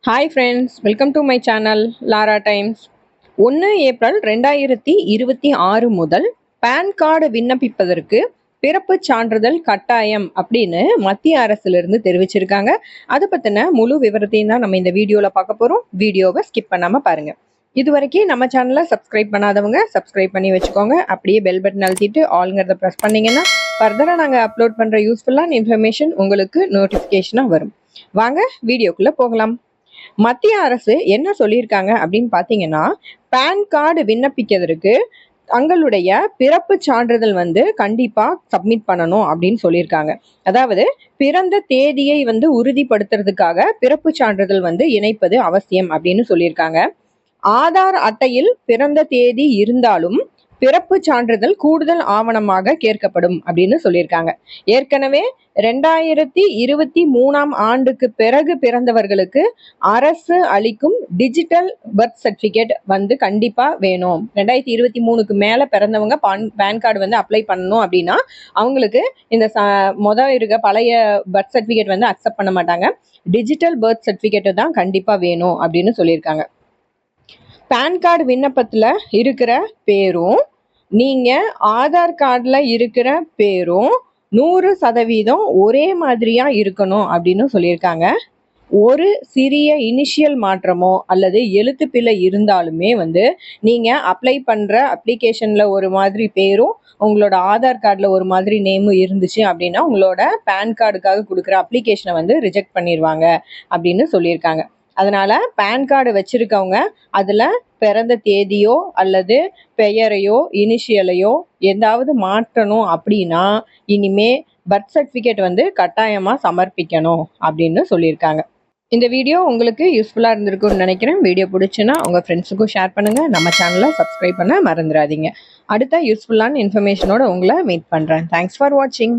Hi friends, welcome to my channel Lara Times. 1 April 2026 முதல் pan card விண்ணப்பிப்பதற்கு பிறப்பு சான்றிதழ் கட்டாயம் அப்படின்னு மத்திய அரசிலிருந்து தெரிவிச்சிருக்காங்க. அதை பற்றின முழு விவரத்தையும் தான் நம்ம இந்த வீடியோவில் பார்க்க போகிறோம். வீடியோவை ஸ்கிப் பண்ணாமல் பாருங்கள். இது வரைக்கும் நம்ம சேனலை சப்ஸ்கிரைப் பண்ணாதவங்க சப்ஸ்கிரைப் பண்ணி வச்சுக்கோங்க. அப்படியே பெல் பட்டன் அழுத்திட்டு ஆளுங்கிறத ப்ரெஸ் பண்ணிங்கன்னா ஃபர்தராக நாங்கள் அப்லோட் பண்ணுற யூஸ்ஃபுல்லான இன்ஃபர்மேஷன் உங்களுக்கு நோட்டிஃபிகேஷனாக வரும். வாங்க வீடியோக்குள்ளே போகலாம். மத்திய அரசு என்ன சொல்லியிருக்காங்க அப்படின்னு பார்த்தீங்கன்னா, பேன் கார்டு விண்ணப்பிக்கிறதுக்கு தங்களுடைய பிறப்பு சான்றிதழ் கண்டிப்பா சப்மிட் பண்ணணும் அப்படின்னு சொல்லியிருக்காங்க. அதாவது பிறந்த தேதியை உறுதிப்படுத்துறதுக்காக பிறப்பு சான்றிதழ் இணைப்பது அவசியம் அப்படின்னு சொல்லியிருக்காங்க. ஆதார் அட்டையில் பிறந்த தேதி இருந்தாலும் பிறப்பு சான்றிதழ் கூடுதல் ஆவணமாக கேட்கப்படும் அப்படின்னு சொல்லியிருக்காங்க. ஏற்கனவே 2023 ஆண்டுக்கு பிறகு பிறந்தவர்களுக்கு அரசு அளிக்கும் டிஜிட்டல் பர்த் சர்டிபிகேட் கண்டிப்பா வேணும். 2023க்கு மேல பிறந்தவங்க பேன் கார்டு அப்ளை பண்ணணும் அப்படின்னா அவங்களுக்கு இந்த இருக்க பழைய பர்த் சர்டிபிகேட் அக்செப்ட் பண்ண மாட்டாங்க. டிஜிட்டல் பர்த் சர்டிபிகேட் தான் கண்டிப்பா வேணும் அப்படின்னு சொல்லியிருக்காங்க. பேன் கார்டு விண்ணப்பத்துல இருக்கிற பேரும் நீங்க ஆதார் கார்டுல இருக்கிற பேரும் 100% ஒரே மாதிரியா இருக்கணும் அப்படின்னு சொல்லியிருக்காங்க. ஒரு சிறிய இனிஷியல் மாற்றமோ அல்லது எழுத்து பிழை இருந்தாலுமே நீங்க அப்ளை பண்ற அப்ளிகேஷன்ல ஒரு மாதிரி பேரும் உங்களோட ஆதார் கார்டுல ஒரு மாதிரி நேமும் இருந்துச்சு அப்படின்னா உங்களோட பேன் கார்டுக்காக கொடுக்குற அப்ளிகேஷனை ரிஜெக்ட் பண்ணிடுவாங்க அப்படின்னு சொல்லியிருக்காங்க. அதனால பேன் கார்டு வச்சிருக்கவங்க அதுல பிறந்த தேதியோ அல்லது பெயரையோ இனிஷியலையோ ஏதாவது மாற்றணும் அப்படின்னா இனிமே பர்த் சர்டிபிகேட் கட்டாயமா சமர்ப்பிக்கணும் அப்படின்னு சொல்லியிருக்காங்க. இந்த வீடியோ உங்களுக்கு யூஸ்ஃபுல்லாக இருந்திருக்கும்னு நினைக்கிறேன். வீடியோ பிடிச்சுன்னா உங்கள் ஃப்ரெண்ட்ஸுக்கும் ஷேர் பண்ணுங்கள். நம்ம சேனலை சப்ஸ்கிரைப் பண்ண மறந்துடாதீங்க. அடுத்த யூஸ்ஃபுல்லான இன்ஃபர்மேஷனோட உங்களை மீட் பண்ணுறேன். தேங்க்ஸ் ஃபார் வாட்சிங்.